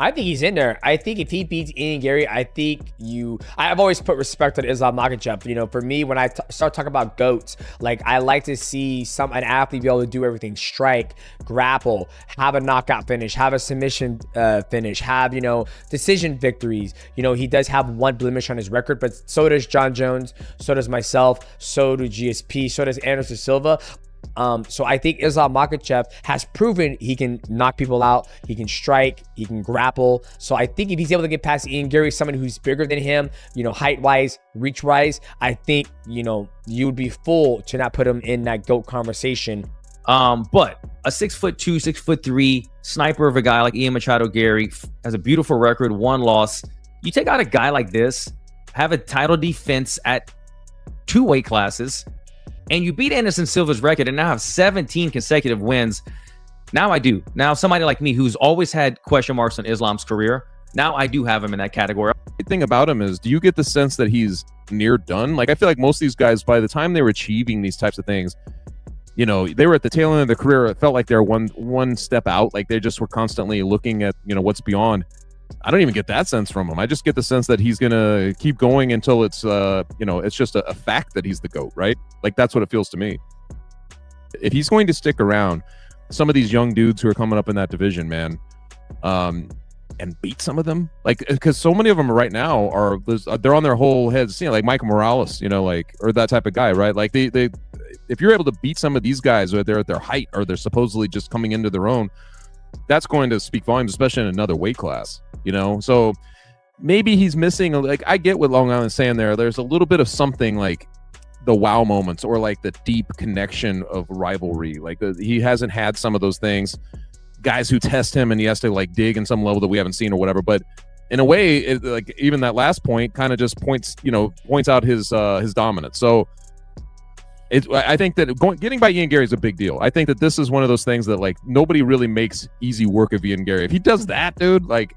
I think he's in there. I think if he beats Ian Garry, I've always put respect on Islam Makachev. You know, for me, when I start talking about GOATs, like I like to see an athlete be able to do everything: strike, grapple, have a knockout finish, have a submission finish, have, you know, decision victories. You know, he does have one blemish on his record, but so does John Jones, so does myself, so do GSP, so does Anderson Silva. So I think Islam Makhachev has proven he can knock people out, he can strike, he can grapple. So I think if he's able to get past Ian Garry, someone who's bigger than him, you know, height-wise, reach-wise, I think, you know, you would be fool to not put him in that GOAT conversation. But a 6'2", 6'3" sniper of a guy like Ian Machado Garry has a beautiful record, one loss. You take out a guy like this, have a title defense at 2 weight classes, and you beat Anderson Silva's record and now have 17 consecutive wins. Now I do. Now somebody like me who's always had question marks on Islam's career, now I do have him in that category. The thing about him is, do you get the sense that he's near done? Like, I feel like most of these guys, by the time they were achieving these types of things, you know, they were at the tail end of their career. It felt like they're one step out. Like they just were constantly looking at, you know, what's beyond. I don't even get that sense from him. I just get the sense that he's going to keep going until it's, you know, it's just a fact that he's the GOAT, right? Like, that's what it feels to me. If he's going to stick around, some of these young dudes who are coming up in that division, man, and beat some of them, like, because so many of them right now are, they're on their whole heads, you know, like Michael Morales, you know, like, or that type of guy, right? Like they if you're able to beat some of these guys, or they're at their height, or they're supposedly just coming into their own, that's going to speak volumes, especially in another weight class, you know? So maybe he's missing, like, I get what Long Island's saying there. There's a little bit of something like the wow moments, or like the deep connection of rivalry. Like he hasn't had some of those things. Guys who test him and he has to like dig in some level that we haven't seen or whatever. But in a way, like even that last point kind of just points out his dominance. So I think that getting by Ian Garry is a big deal. I think that this is one of those things that like nobody really makes easy work of Ian Garry. If he does that, dude, like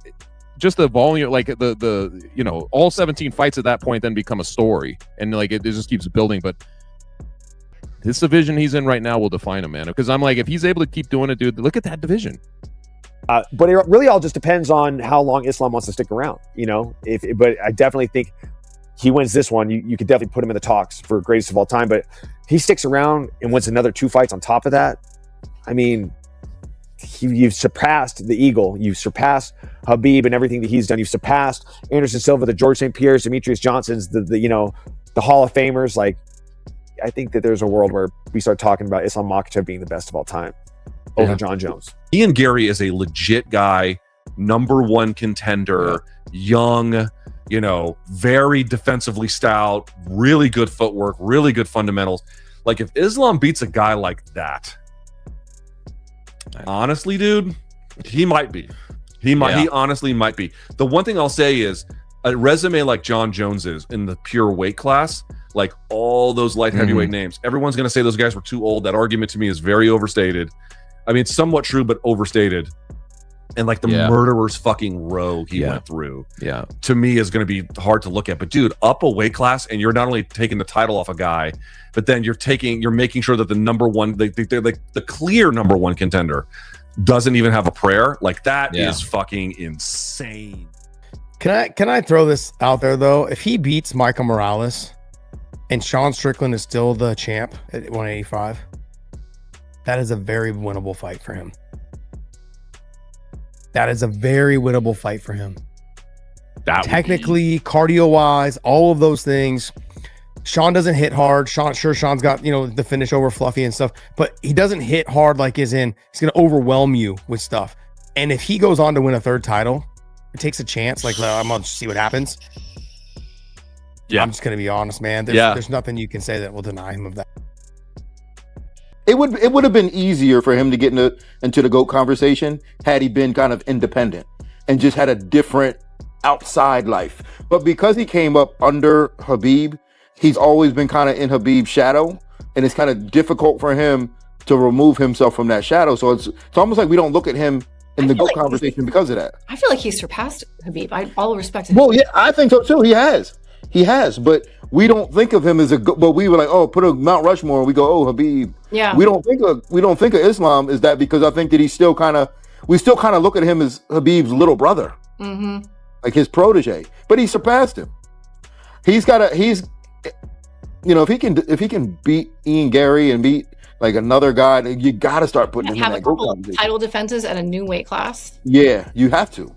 just the volume, like the you know, all 17 fights at that point then become a story, and like it just keeps building. But this division he's in right now will define him, man. Because I'm like, if he's able to keep doing it, dude, look at that division. But it really all just depends on how long Islam wants to stick around, you know. But I definitely think he wins this one, you could definitely put him in the talks for greatest of all time. But he sticks around and wins another 2 fights on top of that. I mean, you've surpassed the Eagle. You've surpassed Khabib and everything that he's done. You've surpassed Anderson Silva, the George St. Pierre's, Demetrius Johnsons, the you know, the Hall of Famers. Like, I think that there's a world where we start talking about Islam Makhachev being the best of all time over John Jones. Ian Garry is a legit guy, #1 contender, young, you know, very defensively stout, really good footwork, really good fundamentals. Like, if Islam beats a guy like that, honestly, dude, he might be. He honestly might be. The one thing I'll say is a resume like John Jones's in the pure weight class, like all those light heavyweight names, everyone's going to say those guys were too old. That argument to me is very overstated. I mean, it's somewhat true, but overstated. And like the murderer's fucking row he went through, to me is going to be hard to look at. But dude, up a weight class, and you're not only taking the title off a guy, but then you're making sure that the the clear #1 contender doesn't even have a prayer. Like that is fucking insane. Can I throw this out there though? If he beats Michael Morales and Sean Strickland is still the champ at 185, that is a very winnable fight for him. That is a very winnable fight for him. Technically, cardio-wise, all of those things. Sean doesn't hit hard. Sean's got, you know, the finish over Fluffy and stuff, but he doesn't hit hard like as in he's going to overwhelm you with stuff. And if he goes on to win a 3rd title, it takes a chance. Like, I'm going to see what happens. Yeah. I'm just going to be honest, man. There's nothing you can say that will deny him of that. It would have been easier for him to get into the GOAT conversation had he been kind of independent and just had a different outside life. But because he came up under Khabib, he's always been kind of in Khabib's shadow, and it's kind of difficult for him to remove himself from that shadow. So it's almost like we don't look at him in the GOAT conversation because of that. I feel like he's surpassed Khabib. All respect to him. Well, yeah, I think so too. He has, but we don't think of him as a. But we were like, oh, put a Mount Rushmore. And we go, oh, Khabib. Yeah. We don't think of Islam as that, because I think that he's still kind of. we still kind of look at him as Khabib's little brother, like his protege. But he surpassed him. He's if he can beat Ian Garry and beat like another guy, you got to start putting him in have that a couple GOAT of conversation. title defenses at a new weight class. Yeah, you have to.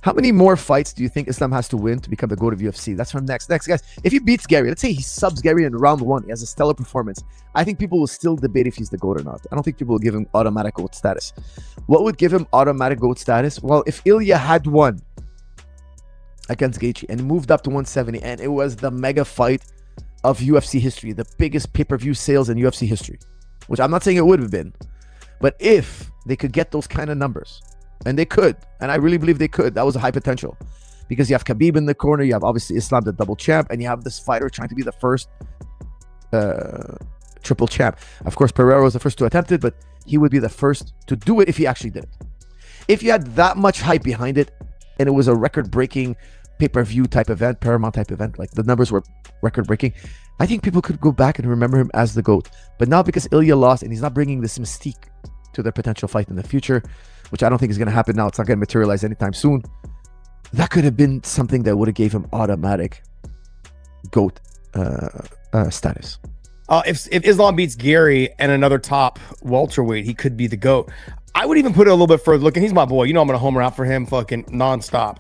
How many more fights do you think Islam has to win to become the GOAT of UFC? That's from next. Next, guys. If he beats Gary, let's say he subs Gary in round 1, he has a stellar performance. I think people will still debate if he's the GOAT or not. I don't think people will give him automatic GOAT status. What would give him automatic GOAT status? Well, if Ilya had won against Gaethje and moved up to 170, and it was the mega fight of UFC history, the biggest pay-per-view sales in UFC history, which I'm not saying it would have been, but if they could get those kind of numbers, and they could, and I really believe they could, that was a high potential, because you have Khabib in the corner, you have obviously Islam, the double champ, and you have this fighter trying to be the first triple champ. Of course, Pereira was the first to attempt it, but he would be the first to do it if he actually did it. If you had that much hype behind it, and it was a record-breaking pay-per-view type event, Paramount type event, like the numbers were record-breaking, I think people could go back and remember him as the GOAT. But now because Ilya lost and he's not bringing this mystique to their potential fight in the future, which I don't think is going to happen now, it's not going to materialize anytime soon, that could have been something that would have gave him automatic GOAT status. If Islam beats Gary and another top welterweight, he could be the GOAT. I would even put it a little bit further. Look, and he's my boy. You know I'm going to homer out for him fucking nonstop.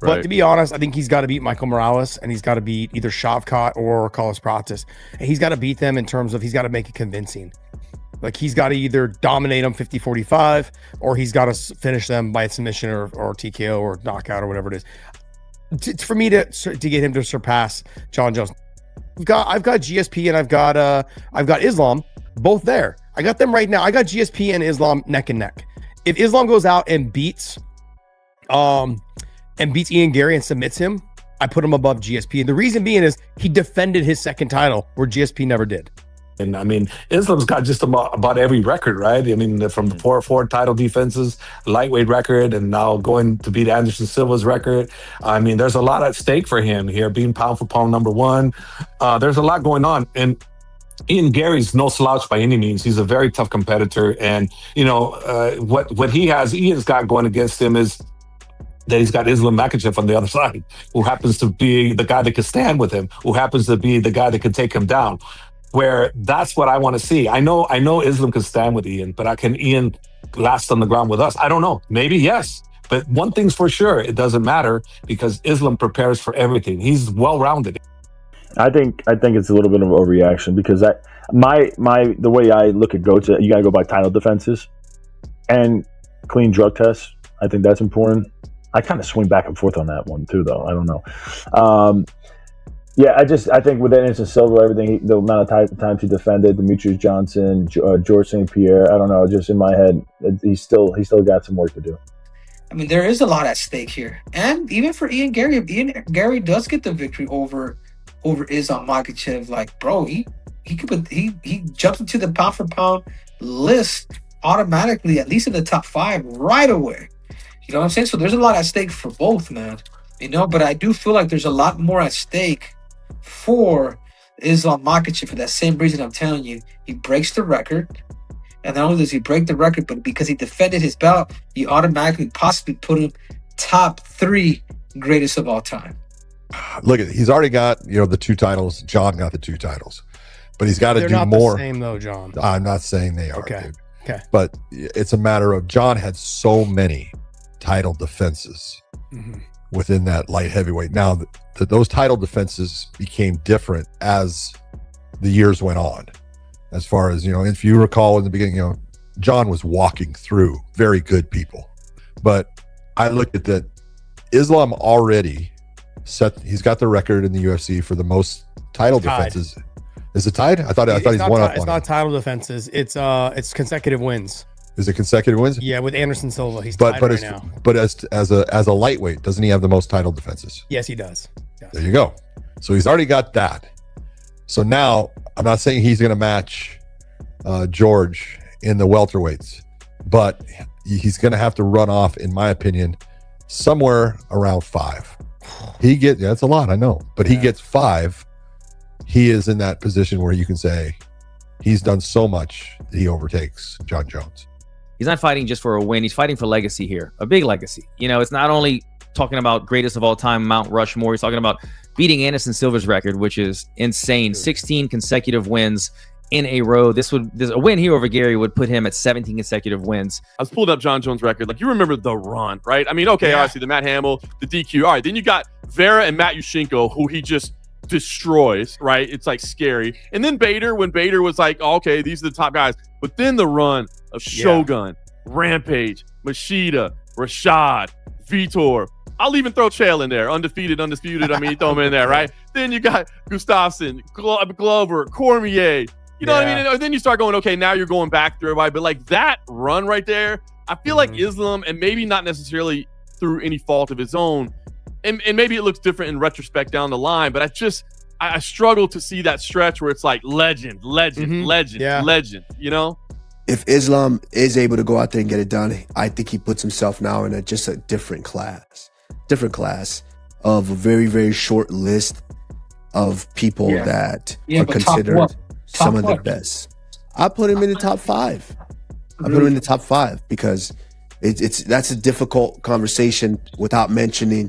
But to be honest, I think he's got to beat Michael Morales, and he's got to beat either Shavkat or Carlos Pratis. And he's got to beat them in terms of he's got to make it convincing. Like he's got to either dominate them 50-45, or he's got to finish them by submission or TKO or knockout or whatever it is. For me to get him to surpass John Jones, I've got GSP and I've got Islam both there. I got them right now. I got GSP and Islam neck and neck. If Islam goes out and beats Ian Garry and submits him, I put him above GSP. And the reason being is he defended his second title where GSP never did. And I mean, Islam's got just about every record, right? I mean, from the 4 title defenses, lightweight record, and now going to beat Anderson Silva's record. I mean, there's a lot at stake for him here, being pound for pound number 1. There's a lot going on. And Ian Garry's no slouch by any means. He's a very tough competitor. And, what he has, Ian's got going against him is that he's got Islam Makachev on the other side, who happens to be the guy that can stand with him, who happens to be the guy that can take him down. Where that's what I want to see. I know Islam can stand with Ian, but can Ian last on the ground with us? I don't know. Maybe yes. But one thing's for sure, it doesn't matter because Islam prepares for everything. He's well-rounded. I think it's a little bit of an overreaction because the way I look at GOATs, you got to go by title defenses and clean drug tests. I think that's important. I kind of swing back and forth on that one too, though. I don't know. Yeah, I think with Anderson Silva, everything, the amount of times he defended, Demetrius Johnson, George St. Pierre, I don't know, just in my head, he's still got some work to do. I mean, there is a lot at stake here. And even for Ian Garry, if Ian Garry does get the victory over Islam Makhachev, like, bro, he jumps into the pound for pound list automatically, at least in the top 5 right away. You know what I'm saying? So there's a lot at stake for both, man. But I do feel like there's a lot more at stake for Islam Makhachev for that same reason I'm telling you. He breaks the record. And not only does he break the record, but because he defended his belt, you automatically possibly put him top 3 greatest of all time. Look, he's already got, the 2 titles. John got the 2 titles. But he's got to do more. They're not the same though, John. I'm not saying they are. Okay. Dude. Okay. But it's a matter of John had so many title defenses within that light heavyweight. Now, those title defenses became different as the years went on. As far as, if you recall in the beginning, John was walking through very good people. But I looked at that. Islam already he's got the record in the UFC for the most title defenses. Is it tied? I thought he's one up on It's not title defenses. It's consecutive wins. Is it consecutive wins? Yeah, with Anderson Silva, he's tied right now. But as a lightweight, doesn't he have the most title defenses? Yes, he does. Yes. There you go. So he's already got that. So now I'm not saying he's going to match George in the welterweights, but he's going to have to run off, in my opinion, somewhere around 5. That's a lot, I know, but he gets 5. He is in that position where you can say he's done so much that he overtakes John Jones. He's not fighting just for a win. He's fighting for legacy here, a big legacy. You know, it's not only talking about greatest of all time, Mount Rushmore. He's talking about beating Anderson Silva's record, which is insane. 16 consecutive wins in a row. A win here over Garry would put him at 17 consecutive wins. I was pulling up John Jones' record. Like, you remember the run, right? I mean, okay, obviously the Matt Hamill, the DQ. All right, then you got Vera and Matt Yushchenko, who he just destroys, right? It's like scary. And then Bader, when Bader was like, oh, okay, these are the top guys. But then the run of Shogun, Rampage, Machida, Rashad, Vitor. I'll even throw Chael in there. Undefeated, undisputed. I mean, throw him in there, right? Then you got Gustafsson, Glover, Cormier. You know what I mean? And then you start going, okay, now you're going back through everybody. But like that run right there, I feel like Islam, and maybe not necessarily through any fault of his own, and maybe it looks different in retrospect down the line, but I struggle to see that stretch where it's like legend, legend, you know? If Islam is able to go out there and get it done, I think he puts himself now in just a different class of a very, very short list of people that are considered some of the best. I put him in the top 5. I put him in the top 5 because that's a difficult conversation without mentioning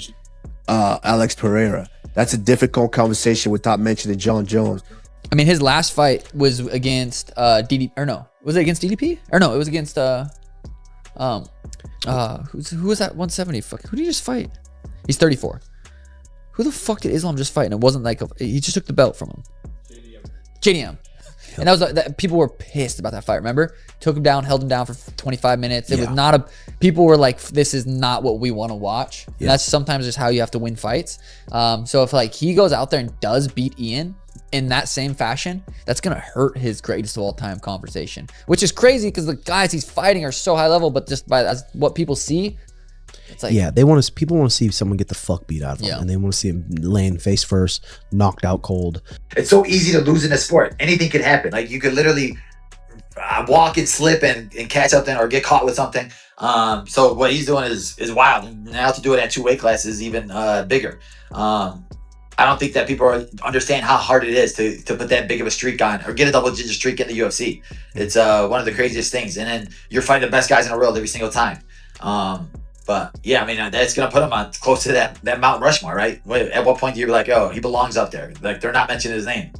Alex Pereira. That's a difficult conversation without mentioning John Jones. I mean, his last fight was against DDP, or no, was it against DDP? Or no, it was against who was that 170? Fuck, who did he just fight? He's 34. Who the fuck did Islam just fight? And it wasn't like he just took the belt from him. JDM. And that was people were pissed about that fight. Remember, took him down, held him down for 25 minutes. It was not people were like, this is not what we want to watch. And that's sometimes just how you have to win fights. So if like he goes out there and does beat Ian in that same fashion, that's gonna hurt his greatest of all time conversation, which is crazy because the guys he's fighting are so high level, but just by what people see, it's like, people want to see someone get the fuck beat out of them, and they want to see him laying face first, knocked out cold. It's so easy to lose in a sport. Anything could happen. Like you could literally walk and slip and catch something or get caught with something. So what he's doing is wild. And now to do it at 2 weight classes is even bigger. I don't think that people understand how hard it is to put that big of a streak on or get a double-digit streak in the UFC. It's one of the craziest things. And then you're fighting the best guys in the world every single time. But yeah, I mean, that's going to put him on close to that Mount Rushmore, right? At what point do you be like, oh, he belongs up there? Like, they're not mentioning his name.